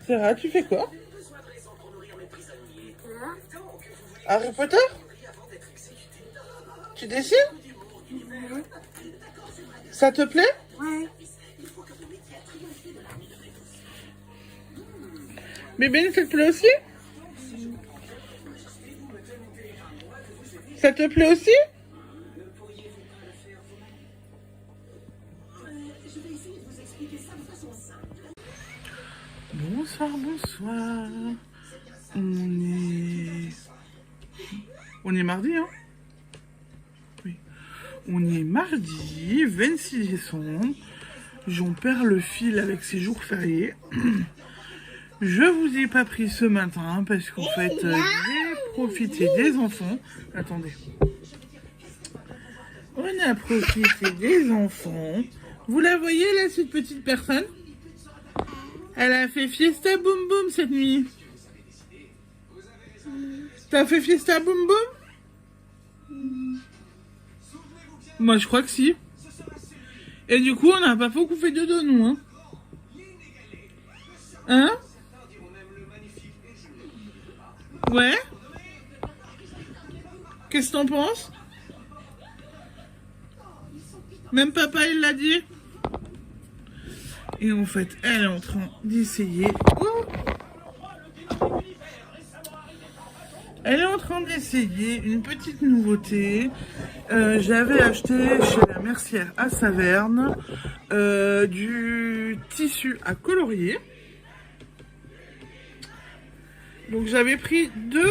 Sarah, tu fais quoi? Harry Potter? Tu dessines? Ouais. Ça te plaît? Ouais. Bébé, ça te plaît aussi? Ça te plaît aussi? Bonsoir, bonsoir. On est mardi, hein? Oui. On est mardi 26 décembre. J'en perds le fil avec ces jours fériés. Je vous ai pas pris ce matin parce qu'en fait, j'ai profité des enfants. Attendez. On a profité des enfants. Vous la voyez là, cette petite personne? Elle a fait Fiesta Boum Boum cette nuit. T'as fait Fiesta Boum Boum? Moi, je crois que si. Et du coup, on n'a pas beaucoup fait de nous, hein? Hein? Ouais? Qu'est-ce que t'en penses? Même papa, il l'a dit. Et en fait, elle est en train d'essayer. Oh, elle est en train d'essayer une petite nouveauté. J'avais acheté chez la mercière à Saverne du tissu à colorier. Donc j'avais pris 2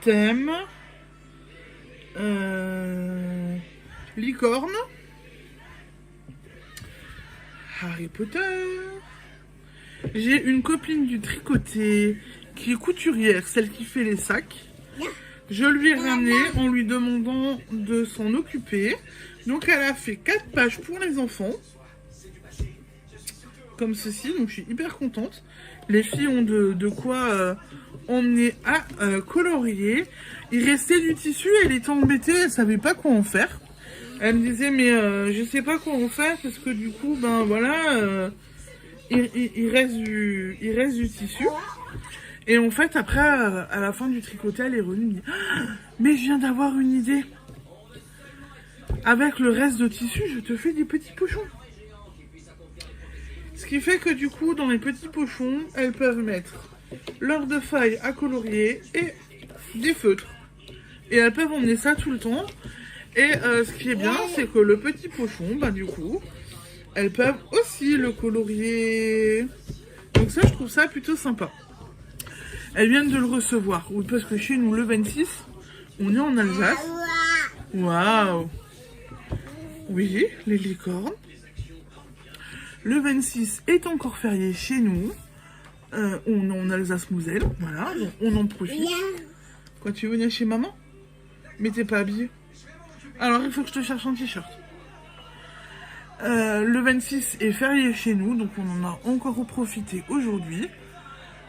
thèmes. Licorne. Harry Potter. J'ai une copine du tricoté qui est couturière, celle qui fait les sacs. Je lui ai ramené en lui demandant de s'en occuper. Donc elle a fait 4 pages pour les enfants. Comme ceci, donc je suis hyper contente. Les filles ont de quoi emmener à colorier. Il restait du tissu, elle était embêtée, elle savait pas quoi en faire. Elle me disait mais je sais pas quoi en faire parce que du coup ben voilà il reste du tissu. Et en fait après à la fin du tricotage elle est revenue, elle me dit ah, mais je viens d'avoir une idée. Avec le reste de tissu je te fais des petits pochons. Ce qui fait que du coup dans les petits pochons elles peuvent mettre leurs 2 feuilles à colorier et des feutres. Et elles peuvent emmener ça tout le temps. Et ce qui est bien, c'est que le petit pochon, bah du coup, elles peuvent aussi le colorier. Donc ça, je trouve ça plutôt sympa. Elles viennent de le recevoir. Oui, parce que chez nous, le 26, on est en Alsace. Waouh! Oui, les licornes. Le 26 est encore férié chez nous. On est en Alsace-Moselle. Voilà, donc on en profite. Quoi, tu veux venir chez maman? Mais t'es pas habillée. Alors il faut que je te cherche un t-shirt. Le 26 est férié chez nous, donc on en a encore profité aujourd'hui.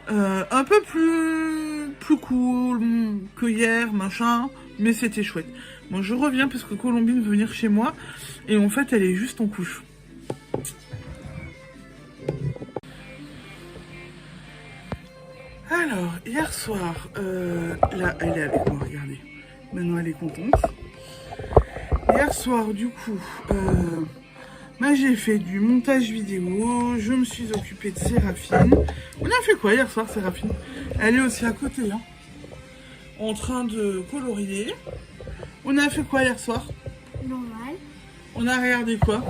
Un peu plus cool que hier, machin, mais c'était chouette. Bon, je reviens parce que Colombine veut venir chez moi et en fait elle est juste en couche. Alors, hier soir, là elle est avec moi, regardez. Maintenant elle est contente. Hier soir, du coup, j'ai fait du montage vidéo, je me suis occupée de Séraphine. On a fait quoi hier soir, Séraphine? Elle est aussi à côté, hein, en train de colorier. On a fait quoi hier soir? Normal. On a regardé quoi?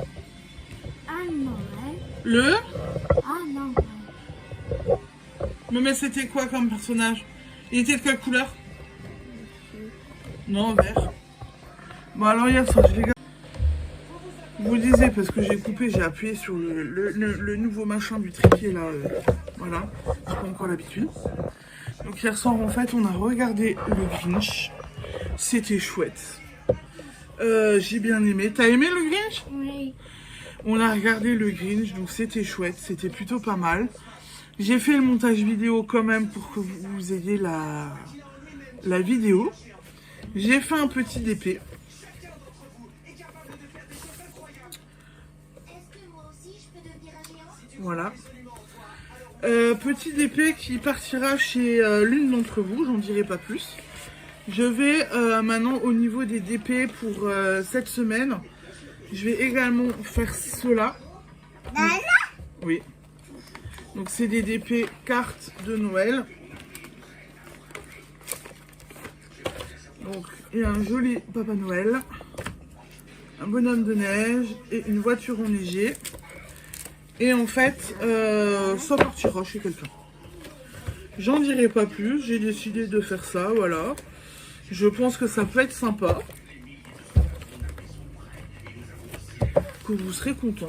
Ah, normal. Le? Ah, normal. Mais c'était quoi comme personnage? Il était de quelle couleur? Non, vert. Bon alors hier soir, je vous disais, parce que j'ai coupé, j'ai appuyé sur le nouveau machin du trépied là, voilà, j'ai pas encore l'habitude. Donc hier soir en fait on a regardé le Grinch, c'était chouette. J'ai bien aimé, t'as aimé le Grinch? Oui. On a regardé le Grinch, donc c'était chouette, c'était plutôt pas mal. J'ai fait le montage vidéo quand même pour que vous ayez la vidéo. J'ai fait un petit DP. Voilà. Petit DP qui partira chez l'une d'entre vous, j'en dirai pas plus. Je vais maintenant au niveau des DP pour cette semaine. Je vais également faire cela. Oui. Donc c'est des DP cartes de Noël. Donc il y a un joli Papa Noël, un bonhomme de neige et une voiture enneigée. Et en fait, ça partira chez quelqu'un. J'en dirai pas plus, j'ai décidé de faire ça, voilà. Je pense que ça peut être sympa. Que vous serez contents.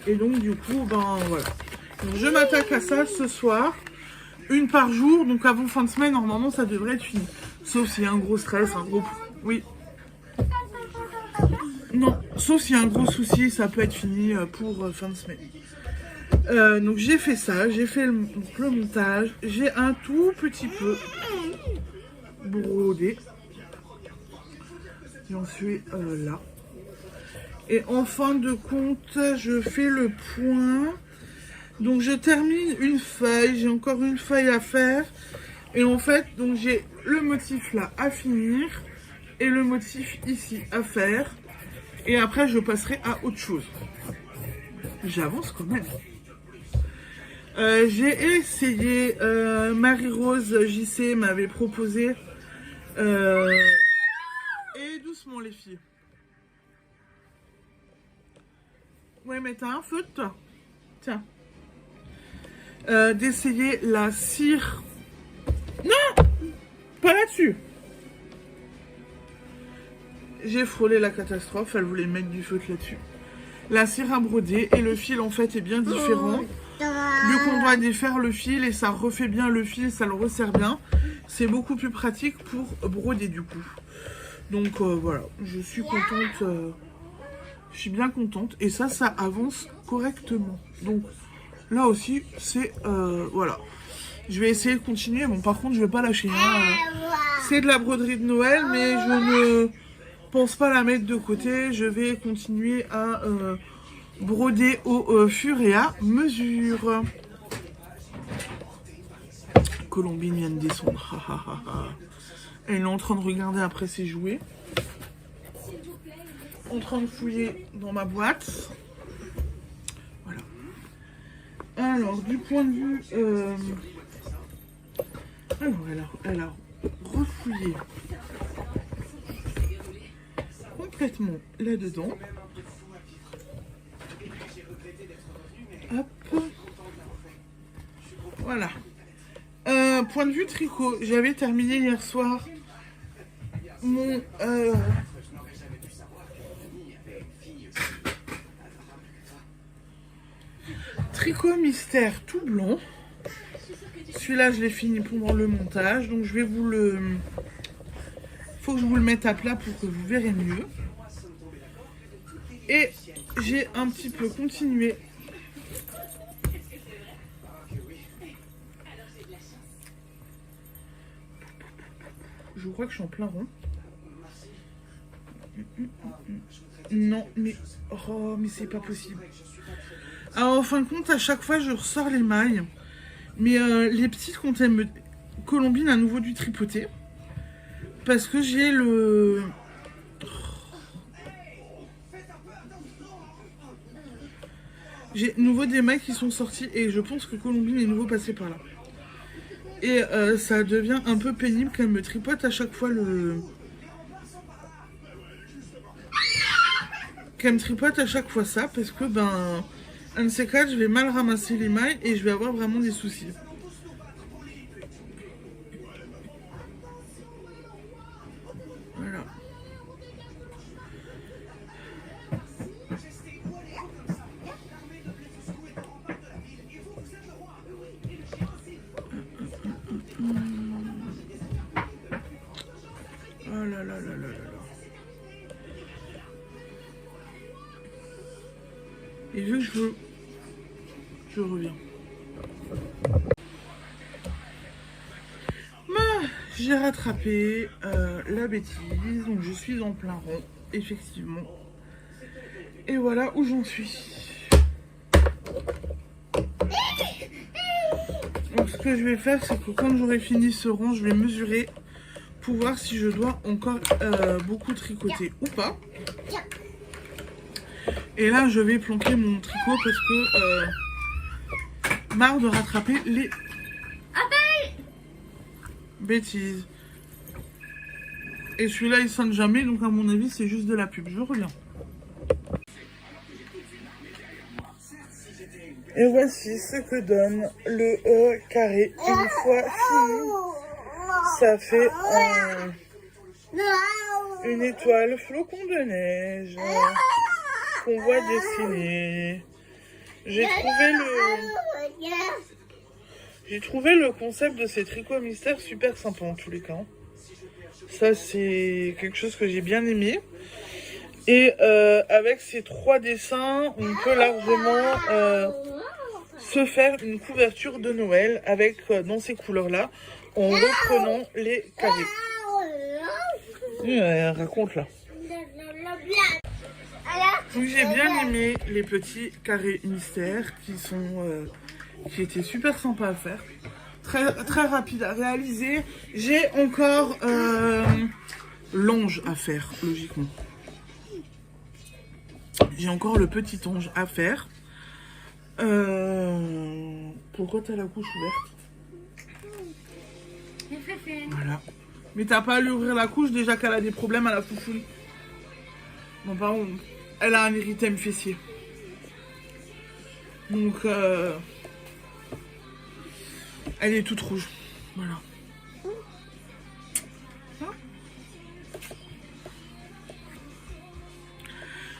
Et donc du coup, ben voilà. Donc, je m'attaque à ça ce soir. Une par jour, donc avant fin de semaine, normalement ça devrait être fini. Sauf s'il y a un gros stress, un gros... Oui. Non, sauf s'il y a un gros souci, ça peut être fini pour fin de semaine. Donc j'ai fait ça, j'ai fait le montage. J'ai un tout petit peu brodé. J'en suis là. Et en fin de compte, je fais le point. Donc je termine une feuille, j'ai encore une feuille à faire. Et en fait, donc j'ai le motif là à finir et le motif ici à faire. Et après, je passerai à autre chose. J'avance quand même. J'ai essayé, Marie-Rose JC m'avait proposé. Et doucement les filles. Ouais, mais t'as un feu de toi. Tiens. D'essayer la cire. Non! Pas là-dessus. J'ai frôlé la catastrophe. Elle voulait mettre du feutre là-dessus. La cire à broder. Et le fil, en fait, est bien différent. Vu qu'on doit défaire le fil et ça refait bien le fil, ça le resserre bien. C'est beaucoup plus pratique pour broder, du coup. Donc, voilà. Je suis contente. Je suis bien contente. Et ça avance correctement. Donc, là aussi, c'est... voilà. Je vais essayer de continuer. Bon, par contre, je vais pas lâcher. Hein. C'est de la broderie de Noël, mais je ne pense pas la mettre de côté. Je vais continuer à broder au fur et à mesure. Colombine vient de descendre. Elle est en train de regarder après ses jouets. En train de fouiller dans ma boîte. Voilà. Alors, du point de vue... Alors, elle a refouillé complètement là-dedans. Hop. Voilà. Point de vue tricot, j'avais terminé hier soir mon... tricot mystère tout blanc. Celui-là, je l'ai fini pendant le montage. Donc, je vais vous le... faut que je vous le mette à plat pour que vous verrez mieux. Et j'ai un petit peu continué. Je crois que je suis en plein rond. Non, mais... oh, mais c'est pas possible. Alors, en fin de compte, à chaque fois, je ressors les mailles. Mais les petites, quand elles me... Colombine à nouveau du tripoté. Parce que j'ai le... J'ai nouveau des mailles qui sont sorties. Et je pense que Colombine est nouveau passé par là. Et ça devient un peu pénible qu'elle me tripote à chaque fois le... Qu'elle me tripote à chaque fois ça. Parce que, ben... un de ces quatre, je vais mal ramasser les mailles et je vais avoir vraiment des soucis. Voilà. Oh là là là là là là. Et vu que je reviens. J'ai rattrapé la bêtise, donc je suis en plein rond, effectivement. Et voilà où j'en suis. que je vais faire, c'est que quand j'aurai fini ce rang, je vais mesurer pour voir si je dois encore beaucoup tricoter ou pas. Et là, je vais planquer mon tricot parce que marre de rattraper les bêtises. Et celui-là, il sonne jamais, donc à mon avis, c'est juste de la pub. Je reviens. Et voici ce que donne le carré une fois fini. Ça fait une étoile flocon de neige qu'on voit dessiner. J'ai trouvé le concept de ces tricots mystères super sympa en tous les cas. Ça, c'est quelque chose que j'ai bien aimé. Et avec ces 3 dessins, on peut largement se faire une couverture de Noël avec dans ces couleurs-là, en reprenant les carrés. Raconte là. Donc j'ai bien aimé les petits carrés mystères qui étaient super sympas à faire. Très rapide à réaliser. J'ai encore l'ange à faire, logiquement. J'ai encore le petit ange à faire. Pourquoi t'as la couche ouverte? Voilà. Mais t'as pas à lui ouvrir la couche déjà qu'elle a des problèmes à la foufoune. Bon, par contre, elle a un érythème fessier. Donc, elle est toute rouge. Voilà.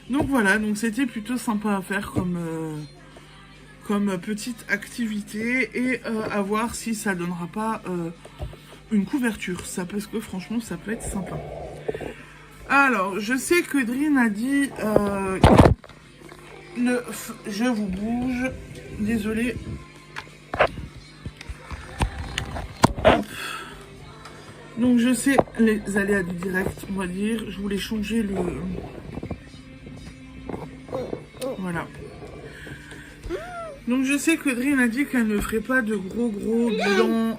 Donc voilà, donc c'était plutôt sympa à faire comme petite activité et à voir si ça donnera pas une couverture, ça, parce que franchement ça peut être sympa. Alors je sais que Drin a dit je vous bouge, désolé. Hop. Donc je sais les aléas du direct, on va dire. Je voulais changer le... Voilà. Donc je sais que Drin a dit qu'elle ne ferait pas de gros bilan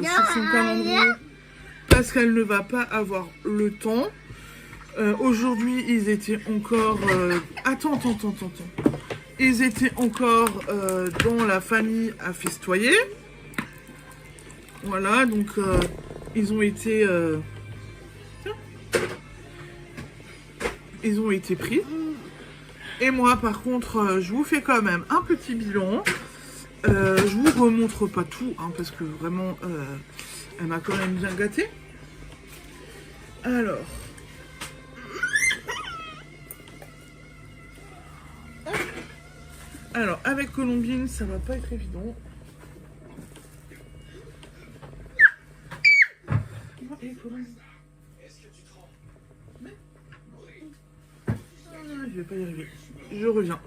sur son calendrier parce qu'elle ne va pas avoir le temps. Aujourd'hui ils étaient encore... Attends. Ils étaient encore dans la famille à festoyer. Voilà, donc ils ont été pris. Et moi, par contre, je vous fais quand même un petit bilan. Je vous remontre pas tout, hein, parce que vraiment, elle m'a quand même bien gâtée. Alors. Alors, avec Colombine, ça va pas être évident. Je vais pas y arriver. Je reviens.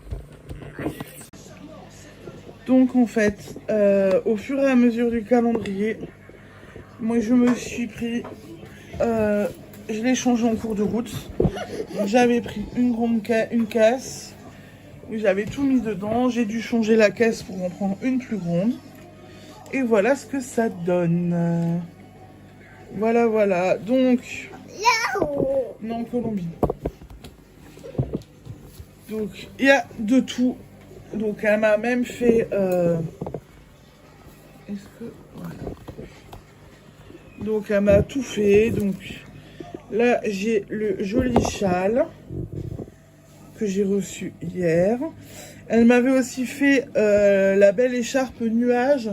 Donc en fait, au fur et à mesure du calendrier, moi je me suis pris... je l'ai changé en cours de route. J'avais pris une caisse. J'avais tout mis dedans. J'ai dû changer la caisse pour en prendre une plus grande. Et voilà ce que ça donne. Voilà. Donc... Non, Colombie. Donc, il y a de tout. Donc, elle m'a même fait... Voilà. Donc, elle m'a tout fait. Donc, là, j'ai le joli châle que j'ai reçu hier. Elle m'avait aussi fait la belle écharpe nuage.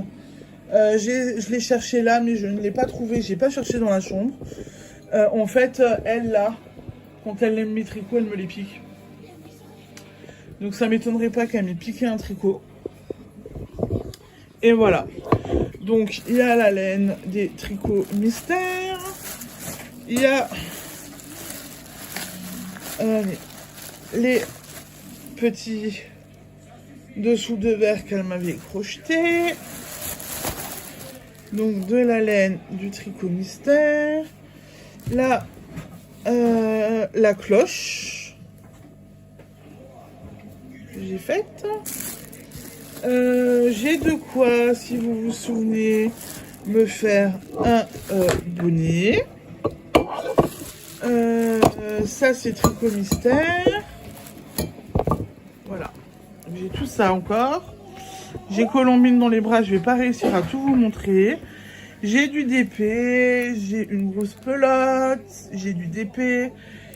Je l'ai cherché là, mais je ne l'ai pas trouvé. J'ai pas cherché dans la chambre. En fait, elle, là, quand elle aime mes tricots, elle me les pique. Donc ça m'étonnerait pas qu'elle m'ait piqué un tricot. Et voilà. Donc il y a la laine des tricots mystères. Il y a les petits dessous de verre qu'elle m'avait crochetés. Donc de la laine du tricot mystère. Là, la cloche. J'ai faite. J'ai de quoi, si vous vous souvenez, me faire un bonnet. Ça, c'est Tricot Mystère. Voilà. J'ai tout ça encore. J'ai Colombine dans les bras. Je vais pas réussir à tout vous montrer. J'ai du DP. J'ai une grosse pelote. J'ai du DP.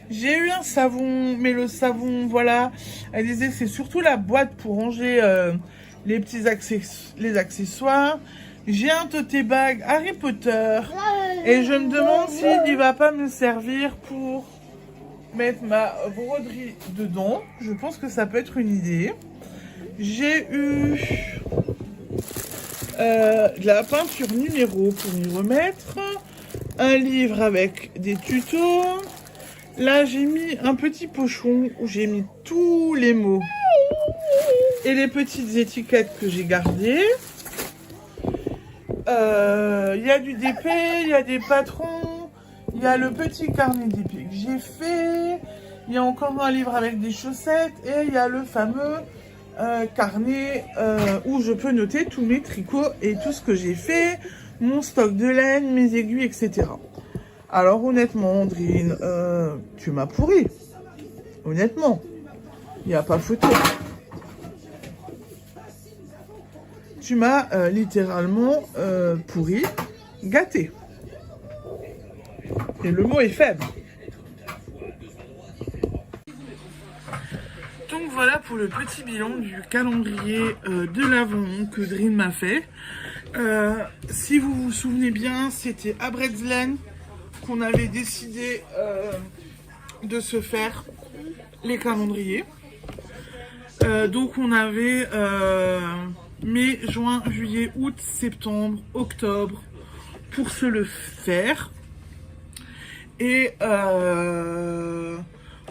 J'ai eu un savon. Mais le savon, voilà. Elle disait c'est surtout la boîte pour ranger les petits accessoires. J'ai un tote bag Harry Potter. Et je me demande s'il ne va pas me servir pour mettre ma broderie dedans. Je pense que ça peut être une idée. J'ai eu de la peinture numéro pour y remettre. Un livre avec des tutos. Là, j'ai mis un petit pochon où j'ai mis tous les mots et les petites étiquettes que j'ai gardées. Il y a du DP, il y a des patrons, il y a le petit carnet DP que j'ai fait, il y a encore un livre avec des chaussettes et il y a le fameux carnet où je peux noter tous mes tricots et tout ce que j'ai fait, mon stock de laine, mes aiguilles, etc. Alors honnêtement, Andrine, tu m'as pourri. Honnêtement, il n'y a pas photo. Tu m'as littéralement pourri, gâté. Et le mot est faible. Donc voilà pour le petit bilan du calendrier de l'Avent que Dream m'a fait. Si vous vous souvenez bien, c'était à Bretzlen qu'on avait décidé de se faire les calendriers. Donc on avait mai, juin, juillet, août, septembre, octobre pour se le faire. Et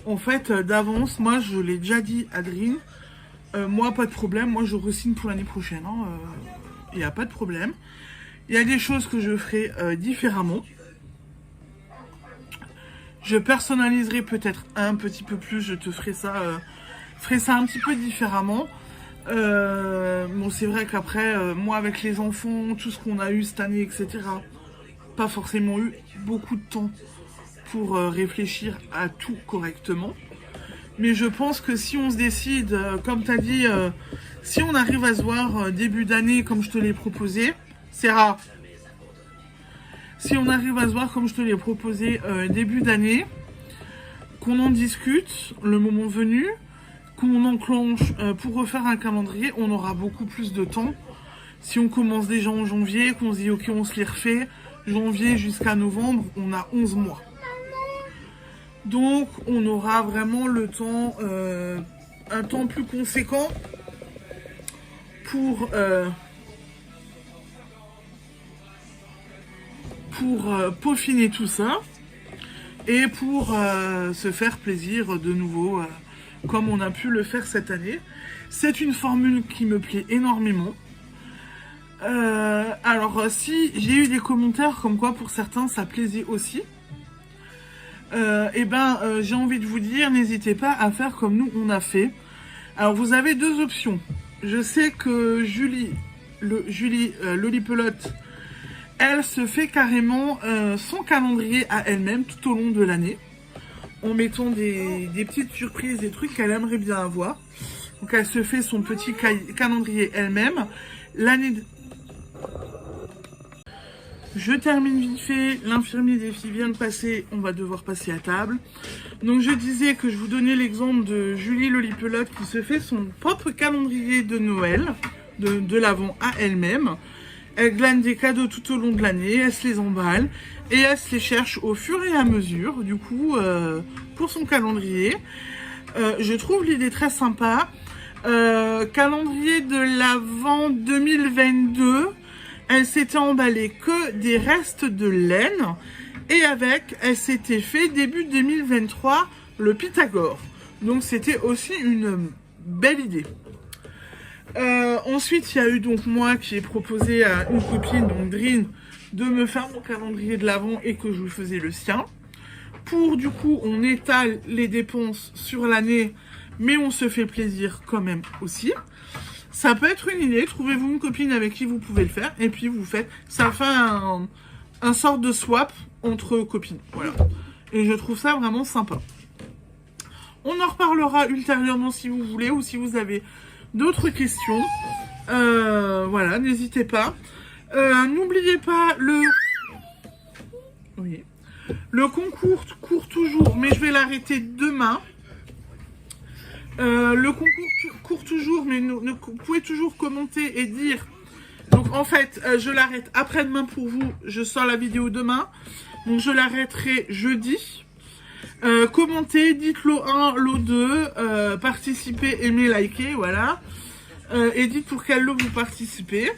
en fait d'avance, moi je l'ai déjà dit à Adrien, moi pas de problème, moi je re-signe pour l'année prochaine, il n'y a pas de problème. Il y a des choses que je ferai différemment. Je personnaliserai peut-être un petit peu plus, je te ferai ça un petit peu différemment. Bon, c'est vrai qu'après, moi avec les enfants, tout ce qu'on a eu cette année, etc., pas forcément eu beaucoup de temps pour réfléchir à tout correctement. Mais je pense que si on se décide, comme tu as dit, si on arrive à se voir début d'année comme je te l'ai proposé, c'est rare. Si on arrive à se voir comme je te l'ai proposé début d'année, qu'on en discute le moment venu, qu'on enclenche pour refaire un calendrier, on aura beaucoup plus de temps. Si on commence déjà en janvier, qu'on se dit ok on se les refait, janvier jusqu'à novembre, on a 11 mois. Donc on aura vraiment le temps, un temps plus conséquent pour peaufiner tout ça et pour se faire plaisir de nouveau comme on a pu le faire cette année. C'est une formule qui me plaît énormément. Alors si j'ai eu des commentaires comme quoi pour certains ça plaisait aussi, j'ai envie de vous dire, n'hésitez pas à faire comme nous on a fait. Alors vous avez deux options. Je sais que Julie Lolipelote, elle se fait carrément son calendrier à elle-même tout au long de l'année, en mettant des petites surprises, des trucs qu'elle aimerait bien avoir. Donc elle se fait son petit calendrier elle-même. Je termine vite fait, l'infirmier des filles vient de passer, on va devoir passer à table. Donc je disais que je vous donnais l'exemple de Julie Lolipelote qui se fait son propre calendrier de Noël, de l'Avent à elle-même. Elle glane des cadeaux tout au long de l'année, elle se les emballe et elle se les cherche au fur et à mesure, du coup, pour son calendrier. Je trouve l'idée très sympa. Calendrier de l'Avent 2022, elle s'était emballée que des restes de laine et elle s'était fait début 2023 le Pythagore. Donc c'était aussi une belle idée. Ensuite, il y a eu donc moi qui ai proposé à une copine, donc Drine, de me faire mon calendrier de l'Avent et que je lui faisais le sien. Pour du coup, on étale les dépenses sur l'année, mais on se fait plaisir quand même aussi. Ça peut être une idée, trouvez-vous une copine avec qui vous pouvez le faire, et puis vous faites, ça fait un sort de swap entre copines, voilà. Et je trouve ça vraiment sympa. On en reparlera ultérieurement si vous voulez, ou si vous avez d'autres questions. Voilà, n'hésitez pas. N'oubliez pas le concours court toujours, mais je vais l'arrêter demain. Le concours court toujours, mais vous pouvez toujours commenter et dire. Donc en fait, je l'arrête après-demain pour vous. Je sors la vidéo demain. Donc je l'arrêterai jeudi. Commentez, dites lot 1, lot 2, participez, aimez, likez, voilà. Et dites pour quel lot vous participez.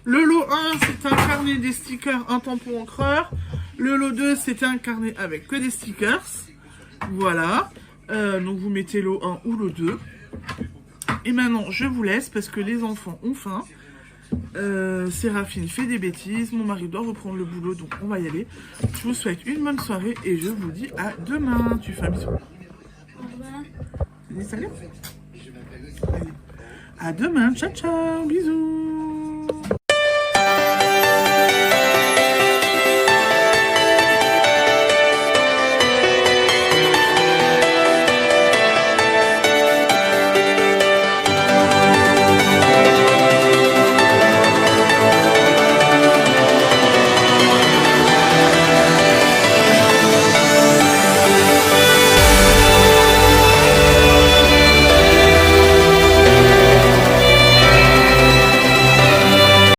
Le lot 1, c'est un carnet des stickers, un tampon encreur. Le lot 2, c'est un carnet avec que des stickers. Voilà. Donc vous mettez lot 1 ou lot 2. Et maintenant, je vous laisse parce que les enfants ont faim. Séraphine fait des bêtises. Mon mari doit reprendre le boulot, donc on va y aller. Je vous souhaite une bonne soirée et je vous dis à demain. Tu fais un bisou. Tu dis salut. Allez. À demain. Ciao, ciao. Bisous.